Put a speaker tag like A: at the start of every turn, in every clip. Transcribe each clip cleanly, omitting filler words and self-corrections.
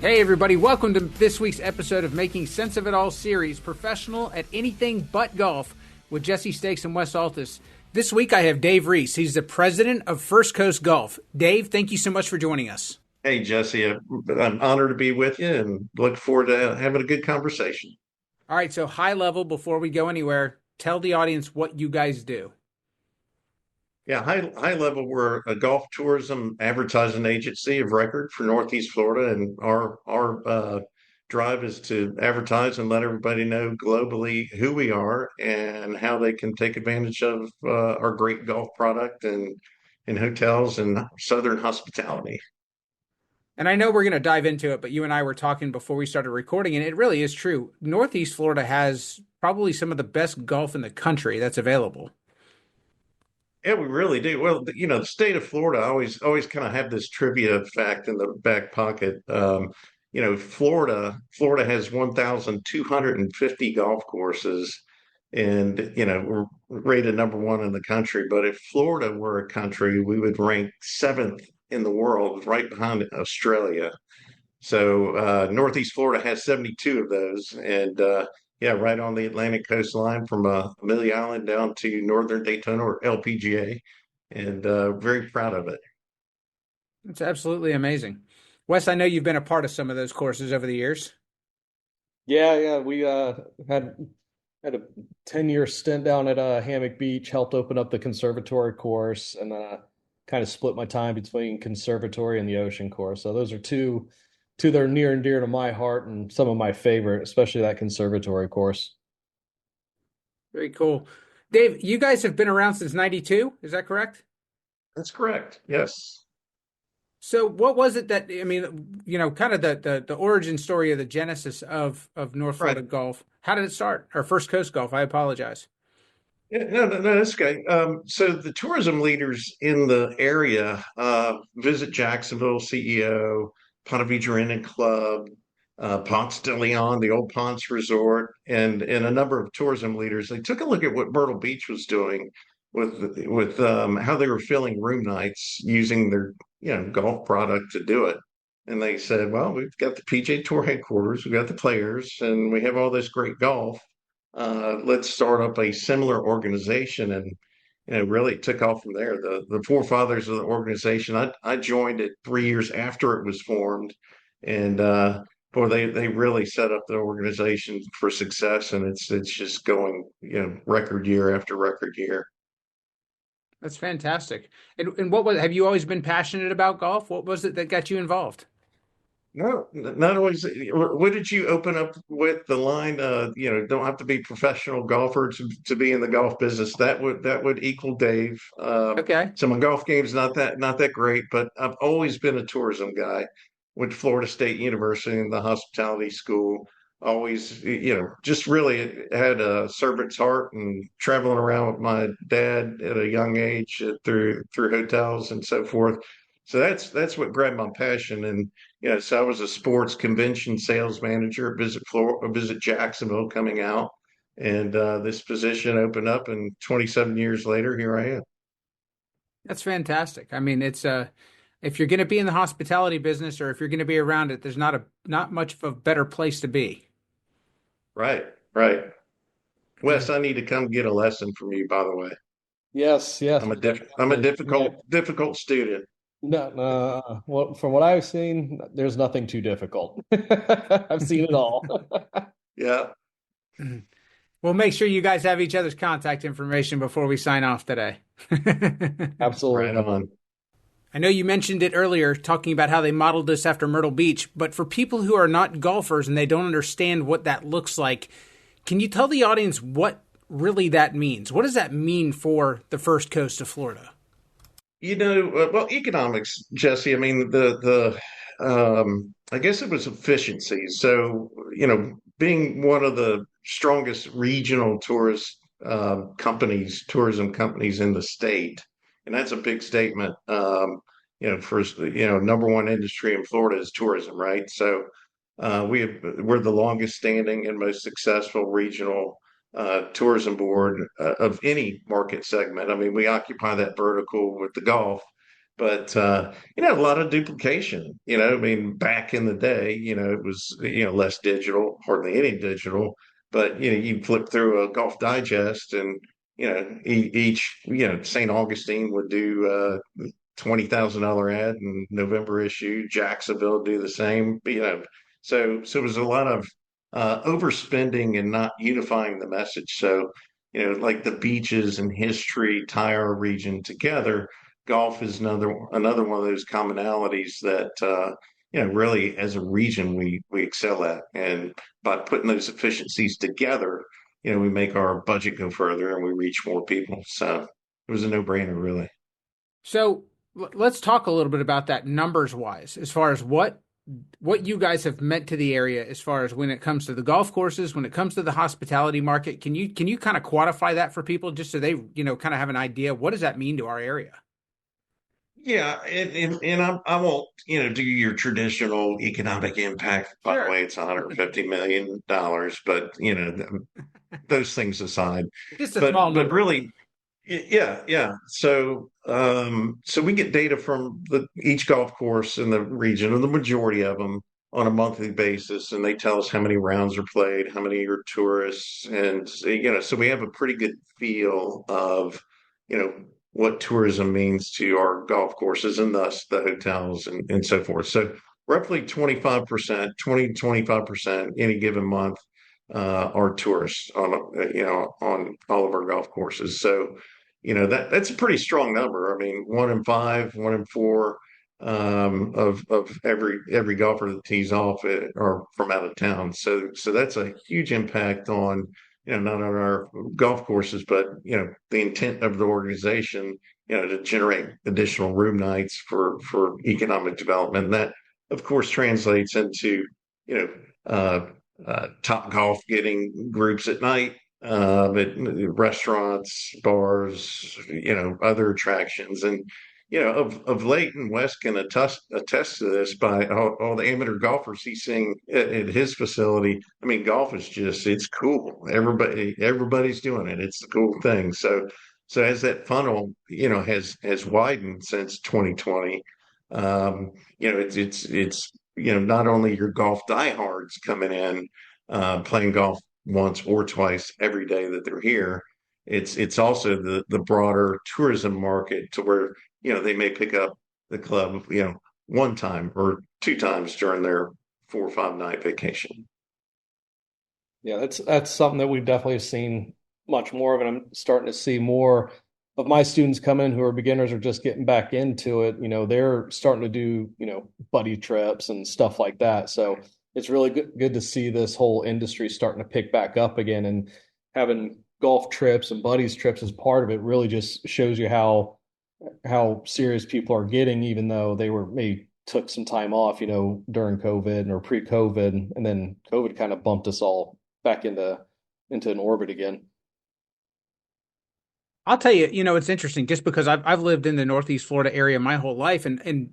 A: Hey everybody, welcome to this week's episode of Making Sense of It All series, Professional at Anything But Golf, with Jesse Stakes and Wes Altice. This week I have Dave Reese. He's the president of First Coast Golf. Dave, thank you so much for joining us.
B: Hey, Jesse, I'm honored to be with you and look forward to having a good conversation.
A: All right, so high level, before we go anywhere, tell the audience what you guys do.
B: Yeah, high level, we're a golf tourism advertising agency of record for Northeast Florida, and our drive is to advertise and let everybody know globally who we are and how they can take advantage of our great golf product and in hotels and Southern hospitality.
A: And I know we're going to dive into it, but you and I were talking before we started recording, and it really is true. Northeast Florida has probably some of the best golf in the country that's available.
B: Yeah, we really do. Well, the state of Florida, I always kind of have this trivia fact in the back pocket. Florida has 1,250 golf courses, and we're rated number one in the country. But if Florida were a country, we would rank seventh in the world, right behind Australia. So Northeast Florida has 72 of those, and yeah, right on the Atlantic coastline from Amelia Island down to northern Daytona or LPGA, and very proud of it.
A: It's absolutely amazing. Wes, I know you've been a part of some of those courses over the years.
C: Yeah, we had a 10-year stint down at Hammock Beach, helped open up the conservatory course, and kind of split my time between conservatory and the ocean course. So those are two that are near and dear to my heart and some of my favorite, especially that conservatory course.
A: Very cool. Dave, you guys have been around since 92, is that correct?
B: That's correct. Yes.
A: So what was it that, I mean, kind of the origin story of the genesis of North
B: Right.
A: Florida golf? How did it start? Or First Coast golf, I apologize.
B: Yeah, no, that's okay. So the tourism leaders in the area visit Jacksonville, CEO, Ponte Vedra Inn and Club, Ponce de Leon, the old Ponce Resort, and a number of tourism leaders. They took a look at what Myrtle Beach was doing with how they were filling room nights using their golf product to do it. And they said, well, we've got the PJ Tour headquarters, we've got the players, and we have all this great golf. Let's start up a similar organization, and really took off from there. The forefathers of the organization, I joined it 3 years after it was formed, and boy, they really set up the organization for success, and it's just going record year after record year.
A: That's fantastic. And what have you always been passionate about golf? What was it that got you involved?
B: No, not always. What did you open up with the line? Don't have to be professional golfer to be in the golf business. That would equal Dave.
A: Okay.
B: So my golf game's not that great, but I've always been a tourism guy. Went to Florida State University in the hospitality school. Always, just really had a servant's heart and traveling around with my dad at a young age through hotels and so forth. So that's what grabbed my passion. And so I was a sports convention sales manager at Visit Jacksonville coming out, and this position opened up, and 27 years later, here I am.
A: That's fantastic. I mean, it's if you're going to be in the hospitality business or if you're going to be around it, there's not much of a better place to be.
B: Right, right.
A: Yeah.
B: Wes, I need to come get a lesson from you, by the way.
C: Yes, yes.
B: I'm a difficult student.
C: No, no. Well, from what I've seen, there's nothing too difficult. I've seen it all.
B: Yeah,
A: We'll make sure you guys have each other's contact information before we sign off today.
B: right
C: Absolutely.
B: on.
A: I know you mentioned it earlier, talking about how they modeled this after Myrtle Beach, but for people who are not golfers and they don't understand what that looks like, can you tell the audience what really that means? What does that mean for the first coast of Florida?
B: Well, economics, Jesse. I mean, I guess it was efficiency. So, being one of the strongest regional tourism companies in the state, and that's a big statement. First, number one industry in Florida is tourism, right? So, we're the longest standing and most successful regional tourism board of any market segment. I mean, we occupy that vertical with the golf, but a lot of duplication. I mean, back in the day, it was less digital, hardly any digital, but you flip through a Golf Digest, and each St. Augustine would do $20,000 ad in November issue. Jacksonville do the same. So it was a lot of overspending and not unifying the message. So like the beaches and history tie our region together. Golf is another one of those commonalities that really as a region we excel at, and by putting those efficiencies together, we make our budget go further and we reach more people. So it was a no-brainer, really.
A: So let's talk a little bit about that numbers wise, as far as what you guys have meant to the area, as far as when it comes to the golf courses, when it comes to the hospitality market. Can you kind of quantify that for people, just so they kind of have an idea? What does that mean to our area?
B: Yeah, and I won't do your traditional economic impact. By the
A: Sure.
B: way, it's $150 million, but those things aside,
A: Just a small
B: but
A: number.
B: really, yeah. So we get data from each golf course in the region, or the majority of them, on a monthly basis, and they tell us how many rounds are played, how many are tourists, and so we have a pretty good feel of you know what tourism means to our golf courses, and thus the hotels and so forth. So roughly 25%, 20 to 25% any given month are tourists on all of our golf courses. So that's a pretty strong number. I mean, 1 in 5, 1 in 4 of every golfer that tees off are from out of town. So that's a huge impact on not on our golf courses, but the intent of the organization to generate additional room nights for economic development. And that, of course, translates into you know Top Golf getting groups at night, but restaurants, bars, other attractions. And of late, and Wes can attest to this, by all the amateur golfers he's seeing at his facility. I mean, golf is it's cool. Everybody's doing it. It's the cool thing. So as that funnel has widened since 2020, it's not only your golf diehards coming in, playing golf once or twice every day that they're here. It's also the broader tourism market, to where they may pick up the club 1 time or 2 times during their 4 or 5 night vacation.
C: Yeah, that's something that we've definitely seen much more of, and I'm starting to see more of my students come in who are beginners or just getting back into it. They're starting to do, buddy trips and stuff like that. So it's really good to see this whole industry starting to pick back up again, and having golf trips and buddies trips as part of it really just shows you how serious people are getting, even though they maybe took some time off, during COVID or pre-COVID, and then COVID kind of bumped us all back into an orbit again.
A: I'll tell you, it's interesting, just because I've lived in the Northeast Florida area my whole life, and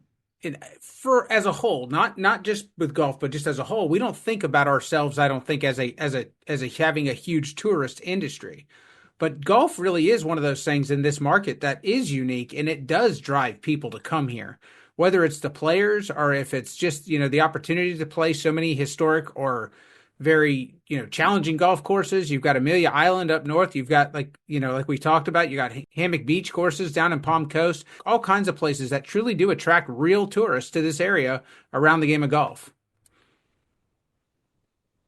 A: for as a whole, not just with golf, but just as a whole, we don't think about ourselves, I don't think, as a having a huge tourist industry. But golf really is one of those things in this market that is unique, and it does drive people to come here, whether it's the players or if it's just, the opportunity to play so many historic or very, challenging golf courses. You've got Amelia Island up north. You've got, like we talked about, you got Hammock Beach courses down in Palm Coast, all kinds of places that truly do attract real tourists to this area around the game of golf.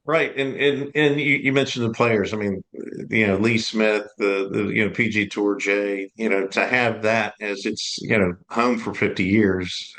B: Right, and you mentioned the players. I mean, Lee Smith, the PG Tour, Jay, to have that as its home for 50 years,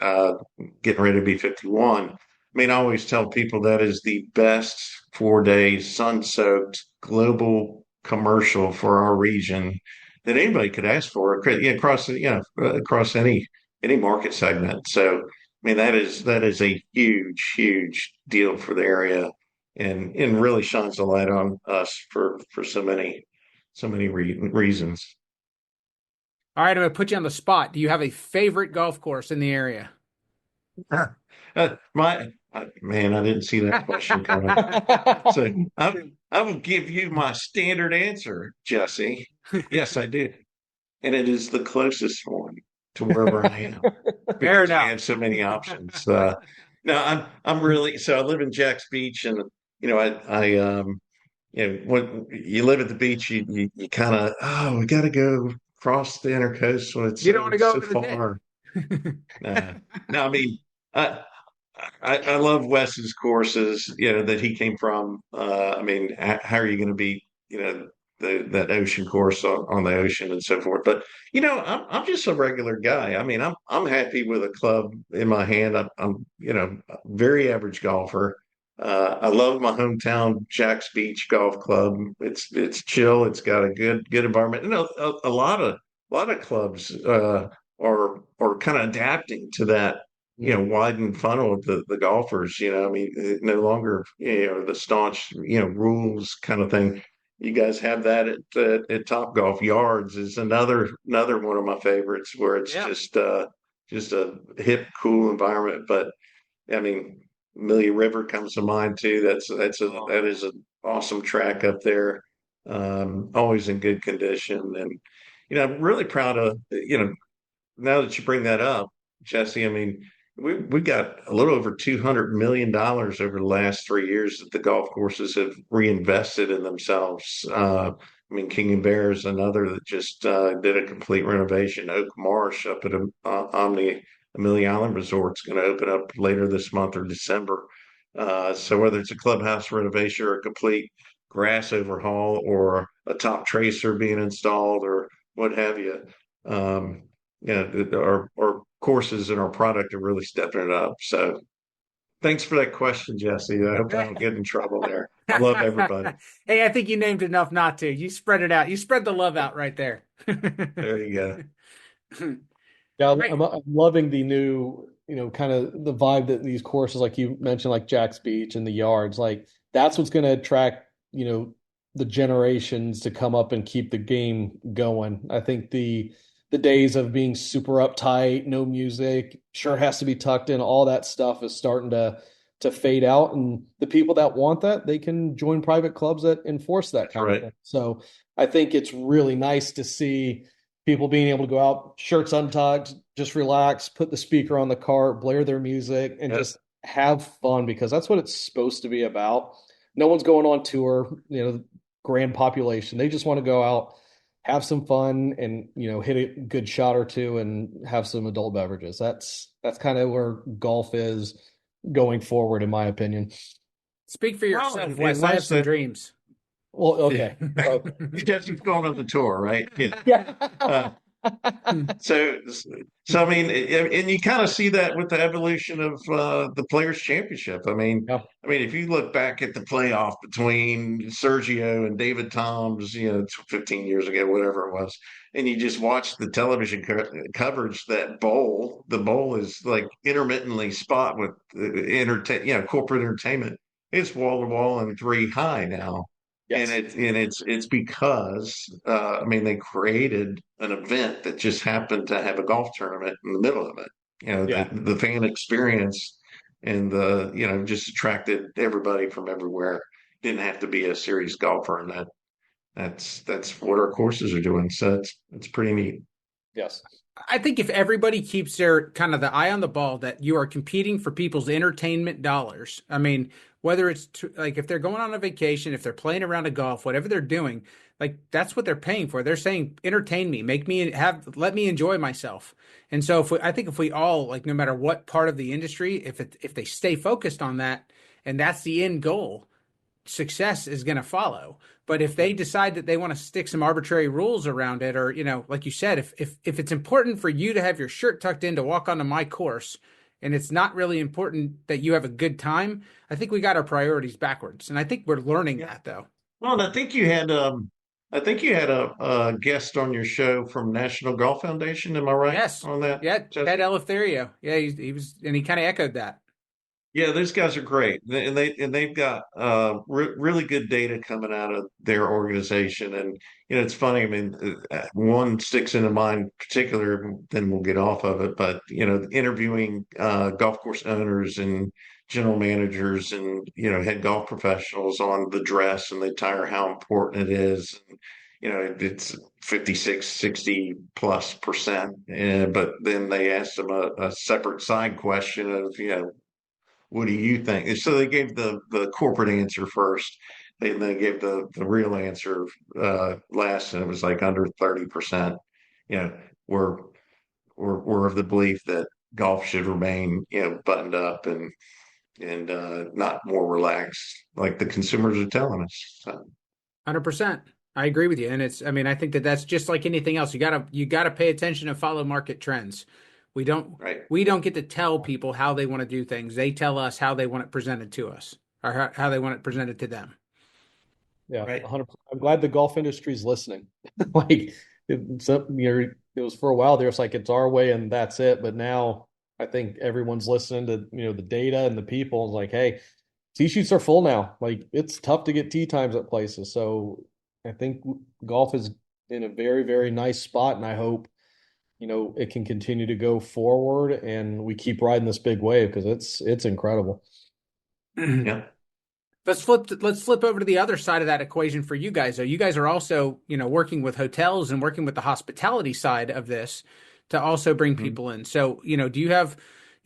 B: getting ready to be 51. I mean, I always tell people that is the best 4 day sun-soaked global commercial for our region that anybody could ask for across any market segment. So, I mean, that is a huge deal for the area, and really shines a light on us for so many reasons.
A: All right, I'm going to put you on the spot. Do you have a favorite golf course in the area?
B: Man, I didn't see that question coming. So I will give you my standard answer, Jesse. Yes, I do, and it is the closest one to wherever I am
A: Fair
B: because we
A: enough.
B: have so many options. No, I'm really so I live in Jack's Beach, and when you live at the beach, you kind of we got to go cross the intercoast when it's
A: You don't want to go
B: so
A: over the net.
B: far. No, I mean, I, I love Wes's courses, that he came from. I mean, how are you going to beat, that ocean course on the ocean and so forth? But I'm just a regular guy. I mean, I'm happy with a club in my hand. I'm a very average golfer. I love my hometown Jack's Beach Golf Club. It's chill. It's got a good environment. A lot of clubs are kind of adapting to that widened funnel of the golfers. I mean, no longer, the staunch, rules kind of thing. You guys have that at Top Golf. Yards is another one of my favorites where it's
A: Yeah.
B: just a hip, cool environment. But I mean, Amelia River comes to mind too. That is an awesome track up there. Always in good condition, and I'm really proud of now that you bring that up, Jesse. I mean, we got a little over $200 million over the last 3 years that the golf courses have reinvested in themselves. I mean, King and Bear is another that just did a complete renovation. Oak Marsh up at Omni Amelia Island Resort is going to open up later this month or December. So whether it's a clubhouse renovation or a complete grass overhaul or a top tracer being installed or what have you, um, our courses and our product are really stepping it up. So thanks for that question, Jesse. I hope I don't get in trouble there. I love everybody.
A: Hey, I think you named enough not to. You spread it out. You spread the love out right there.
B: There you go.
C: Yeah,
A: Right.
C: I'm loving the new, kind of the vibe that these courses, like you mentioned, like Jack's Beach and the yards, like that's what's going to attract, the generations to come up and keep the game going. I think the days of being super uptight, no music, sure has to be tucked in, all that stuff is starting to fade out. And the people that want that, they can join private clubs that enforce that
B: That's
C: kind of
B: right.
C: thing. So I think it's really nice to see people being able to go out, shirts untucked, just relax, put the speaker on the cart, blare their music, and
B: Yep.
C: just have fun because that's what it's supposed to be about. No one's going on tour, grand population. They just want to go out, have some fun, and hit a good shot or two and have some adult beverages. That's kind of where golf is going forward, in my opinion.
A: Speak for
B: Well,
A: yourself,
B: and
A: Wes. I have
B: Wes,
A: some dreams.
C: Well, okay. Okay.
B: Jesse's going on the tour, right? Yeah.
C: Yeah.
B: So, so I mean, and you kind of see that with the evolution of the Players Championship.
C: Yeah.
B: I mean, if you look back at the playoff between Sergio and David Toms, 15 years ago, whatever it was, and you just watch the television coverage, the bowl is like intermittently spot with corporate entertainment. It's wall to wall and three high now. And
C: Yes.
B: it's because I mean they created an event that just happened to have a golf tournament in the middle of it.
C: Yeah.
B: The fan experience and just attracted everybody from everywhere. Didn't have to be a serious golfer, and that's what our courses are doing. So it's pretty neat.
C: Yes.
A: I think if everybody keeps their kind of the eye on the ball that you are competing for people's entertainment dollars. I mean, whether it's like if they're going on a vacation, if they're playing around a golf, whatever they're doing, like that's what they're paying for. They're saying, entertain me, let me enjoy myself. And so I think if we all, like, no matter what part of the industry, if they stay focused on that and that's the end goal, success is going to follow. But if they decide that they want to stick some arbitrary rules around it, or, like you said, if it's important for you to have your shirt tucked in to walk onto my course, and it's not really important that you have a good time, I think we got our priorities backwards. And I think we're learning that, though.
B: Well, and I think you had a guest on your show from National Golf Foundation. Am I right
A: Yes.
B: on that,
A: Yeah.
B: Jesse?
A: Ted Eleftherio. Yeah. He was, and he kind of echoed that.
B: Yeah, those guys are great, and they've got really good data coming out of their organization. And it's funny. I mean, one sticks into mind particular. Then we'll get off of it. But interviewing golf course owners and general managers and head golf professionals on the dress and the attire, how important it is. And, it's 56, 60+%. But then they asked them a separate side question of, what do you think? And so they gave the corporate answer first. They gave the real answer last, and it was like under 30%. You know, we're we're of the belief that golf should remain, buttoned up and not more relaxed, like the consumers are telling us. So.
A: 100%. I agree with you. And I think that that's just like anything else. You gotta pay attention and follow market trends. We don't,
B: Right.
A: we don't get to tell people how they want to do things. They tell us how they want it presented to us, or how they want it presented to them.
C: Yeah,
B: Right.
C: 100%. I'm glad the golf industry is listening. Like it was for a while there, it's like it's our way and that's it. But now I think everyone's listening to, the data and the people. It's like, hey, tee shoots are full now. Like it's tough to get tee times at places. So I think golf is in a very, very nice spot, and I hope, it can continue to go forward and we keep riding this big wave because it's incredible.
B: Yeah.
A: Let's flip over to the other side of that equation for you guys. So you guys are also, working with hotels and working with the hospitality side of this to also bring
B: Mhm.
A: people in. So, do you have,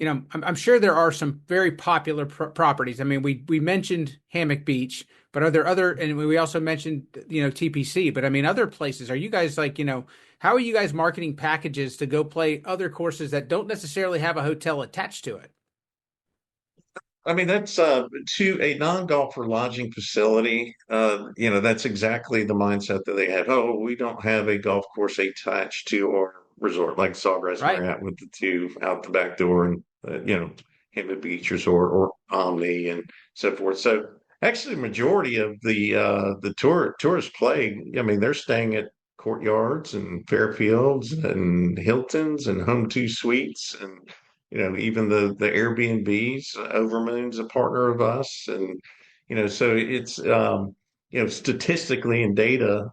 A: I'm sure there are some very popular properties. I mean, we mentioned Hammock Beach, but are there other, and we also mentioned, TPC, but I mean, other places, are you guys like, how are you guys marketing packages to go play other courses that don't necessarily have a hotel attached to it?
B: I mean, that's to a non-golfer lodging facility. That's exactly the mindset that they have. Oh, we don't have a golf course attached to our resort, like Sawgrass
A: Right.
B: Marriott with the two out the back door, and Hampton Beach Resort or Omni and so forth. So actually, the majority of the tourists play. I mean, they're staying at Courtyards and Fairfields and Hiltons and Home Two Suites and even the Airbnbs. Overmoon's a partner of us, and so it's statistically and data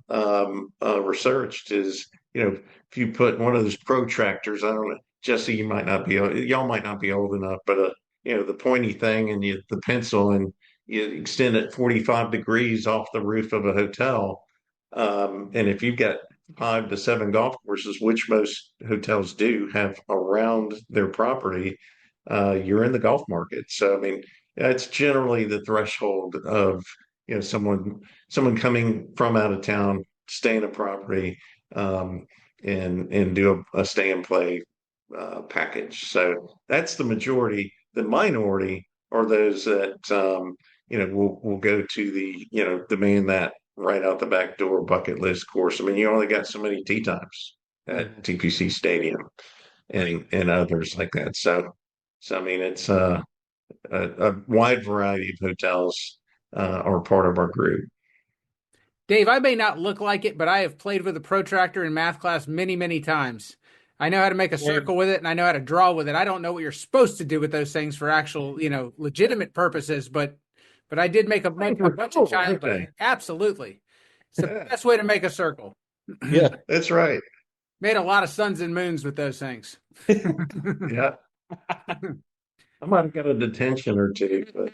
B: researched is if you put one of those protractors, I don't know, Jesse, y'all might not be old enough, but the pointy thing and the pencil, and you extend it 45 degrees off the roof of a hotel, and if you've got 5 to 7 golf courses, which most hotels do have around their property, you're in the golf market. So, I mean, it's generally the threshold of, someone coming from out of town, stay in a property, um, and do a stay and play package. So that's the majority. The minority are those that will go to the demand that right out the back door bucket list course. I mean, you only got so many tee times at TPC Stadium and others like that. So I mean, it's a wide variety of hotels are part of our group.
A: Dave, I may not look like it, but I have played with a protractor in math class many, many times. I know how to make a circle with it, and I know how to draw with it. I don't know what you're supposed to do with those things for actual, legitimate purposes, but I did make a bunch of childhood. Absolutely. It's the best way to make a circle.
C: Yeah.
B: That's right.
A: Made a lot of suns and moons with those things.
B: Yeah. I might have got a detention or two, but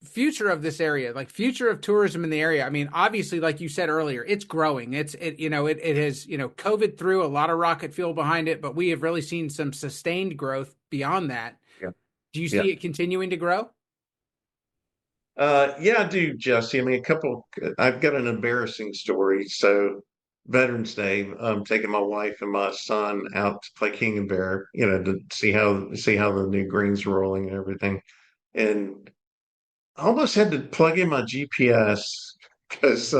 A: Future of this area, like future of tourism in the area. I mean, obviously, like you said earlier, it's growing. It has, COVID threw a lot of rocket fuel behind it, but we have really seen some sustained growth beyond that.
B: yeah.
A: Do you
B: Yeah.
A: see it continuing to grow?
B: Yeah, I do, Jesse. I mean, I've got an embarrassing story. So, Veterans Day, I'm taking my wife and my son out to play King and Bear, to see how the new greens are rolling and everything. And I almost had to plug in my GPS because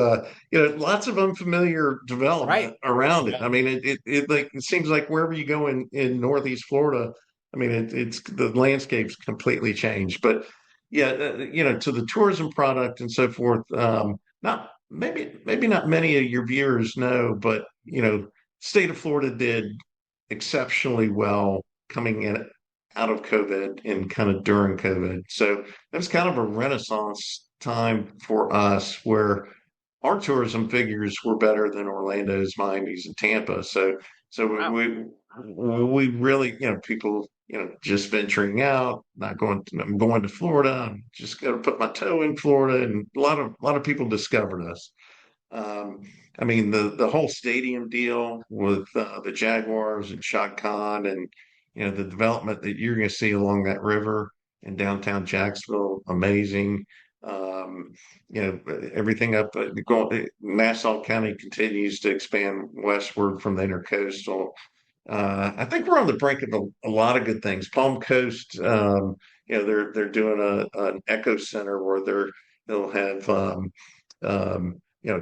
B: lots of unfamiliar
A: Right.
B: development around it.
C: Yeah.
B: I mean, it seems like wherever you go in Northeast Florida, I mean, it's the landscape's completely changed. But yeah, to the tourism product and so forth. Not maybe not many of your viewers know, but state of Florida did exceptionally well coming in out of COVID and kind of during COVID. So it was kind of a renaissance time for us where our tourism figures were better than Orlando's, Miami's, and Tampa. So
A: Wow.
B: we really, people, just venturing out, I'm going to Florida. I'm just going to put my toe in Florida, and a lot of people discovered us. Um, I mean, the whole stadium deal with the Jaguars and Shad Khan, and the development that you're going to see along that river in downtown Jacksonville, amazing. Um, Everything up Nassau County continues to expand westward from the intercoastal. I think we're on the brink of a lot of good things. Palm Coast, they're doing an eco center where they'll have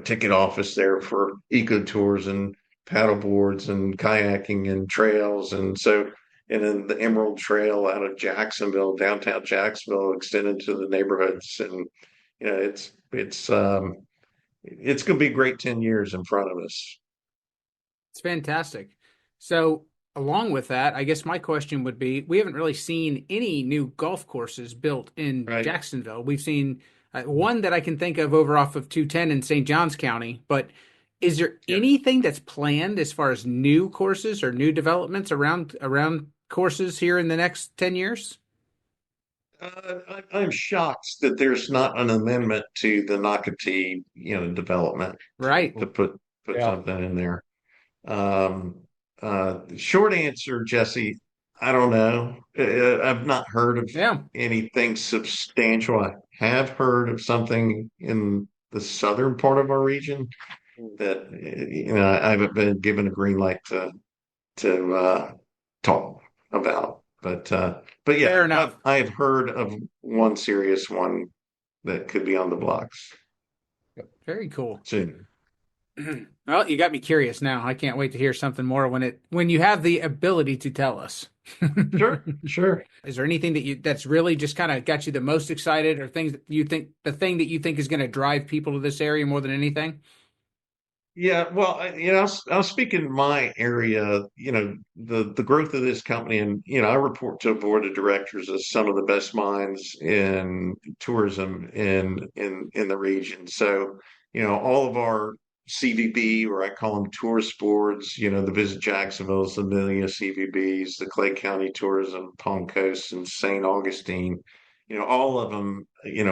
B: ticket office there for eco tours and paddle boards and kayaking and trails. And then the Emerald Trail out of Jacksonville, downtown Jacksonville, extended to the neighborhoods. And, it's going to be a great 10 years in front of us.
A: It's fantastic. So, along with that, I guess my question would be, we haven't really seen any new golf courses built in
B: Right.
A: Jacksonville. We've seen one that I can think of over off of 210 in St. Johns County, but is there
B: Yeah.
A: anything that's planned as far as new courses or new developments around courses here in the next 10 years?
B: I'm shocked that there's not an amendment to the Nocatee, development
A: Right.
B: to put
C: Yeah.
B: something in there. Um, Short answer, Jesse, I don't know. I've not heard of
A: Yeah.
B: anything substantial. I have heard of something in the southern part of our region that I haven't been given a green light to talk about. But
A: Fair
B: yeah,
A: enough.
B: I have heard of one serious one that could be on the blocks
A: Very cool.
B: soon.
A: Well, you got me curious now. I can't wait to hear something more when you have the ability to tell us.
B: Sure.
A: Is there anything that's really just kind of got you the most excited, or things that you think the thing that you think is going to drive people to this area more than anything?
B: Yeah, well, I'll speak in my area, the growth of this company, and I report to a board of directors of some of the best minds in tourism in the region. So, all of our CVB, or I call them tourist boards, the Visit Jacksonville's, the Amelia CVBs, the Clay County Tourism, Palm Coast, and St. Augustine, all of them,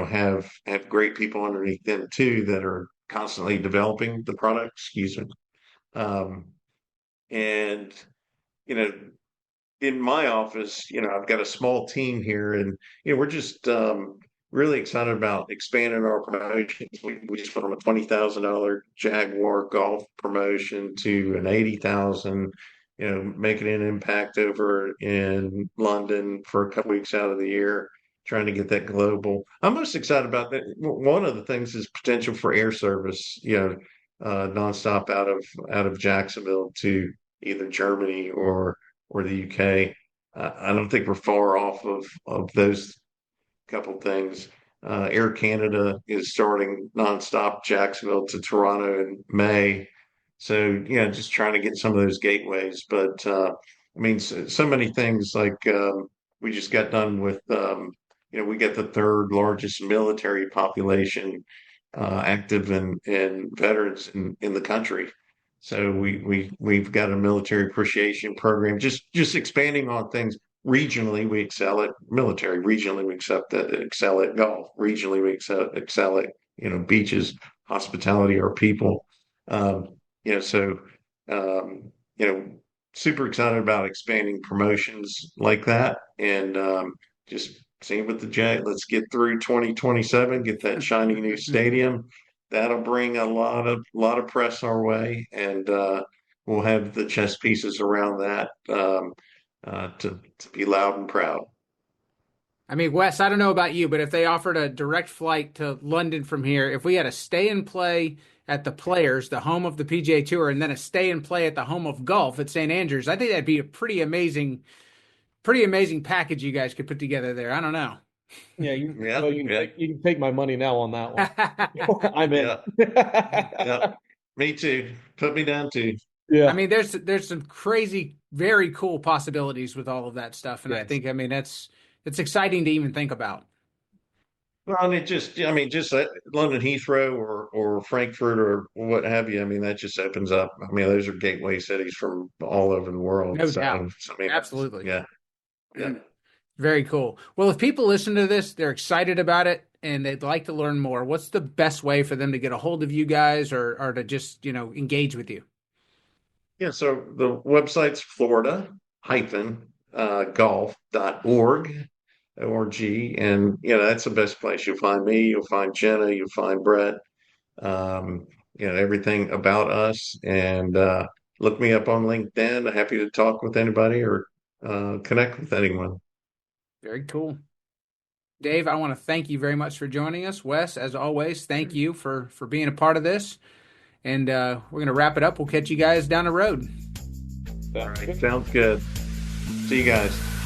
B: have great people underneath them too that are constantly developing the product, excuse me. Um, and, you know, in my office, I've got a small team here, and, we're just really excited about expanding our promotions. We just went from a $20,000 Jaguar golf promotion to an 80,000, making an impact over in London for a couple weeks out of the year, trying to get that global. I'm most excited about that. One of the things is potential for air service, nonstop out of Jacksonville to either Germany or the UK. I don't think we're far off of those couple things. Air Canada is starting nonstop Jacksonville to Toronto in May. So, just trying to get some of those gateways. But I mean, so many things like we just got done with, we got the third largest military population active and veterans in the country. So we've got a military appreciation program, just expanding on things. Regionally, we excel at military. Regionally, we excel at golf. Regionally, we excel at beaches, hospitality, our people. Um, so super excited about expanding promotions like that, and just seeing with the Jet. Let's get through 2027, get that shiny new stadium. That'll bring a lot of press our way, and we'll have the chess pieces around that to be loud and proud.
A: I mean, Wes, I don't know about you, but if they offered a direct flight to London from here, if we had a stay and play at the Players, the home of the PGA Tour, and then a stay and play at the home of golf at St. Andrews, I think that'd be a pretty amazing package you guys could put together there. I don't know.
C: Yeah,
B: Yeah,
C: you can take my money now on that one. I'm in.
B: yeah. Me too. Put me down too.
C: Yeah.
A: I mean, there's some crazy, very cool possibilities with all of that stuff, and
C: Yes.
A: I mean, it's exciting to even think about.
B: Well, I mean, just London Heathrow or Frankfurt or what have you. I mean, that just opens up. I mean, those are gateway cities from all over the world.
A: No doubt.
B: I mean,
A: Absolutely.
B: yeah. Yeah.
A: Very cool. Well, if people listen to this, they're excited about it and they'd like to learn more, what's the best way for them to get a hold of you guys or to just, engage with you?
B: Yeah, so the website's Florida hyphen golf.org. ORG, and that's the best place. You'll find me, you'll find Jenna, you'll find Brett, um, everything about us, and look me up on LinkedIn. Happy to talk with anybody or connect with anyone.
A: Very cool. Dave, I want to thank you very much for joining us. Wes, as always, thank you for being a part of this. And we're going to wrap it up. We'll catch you guys down the road.
B: All right, sounds good. See you guys.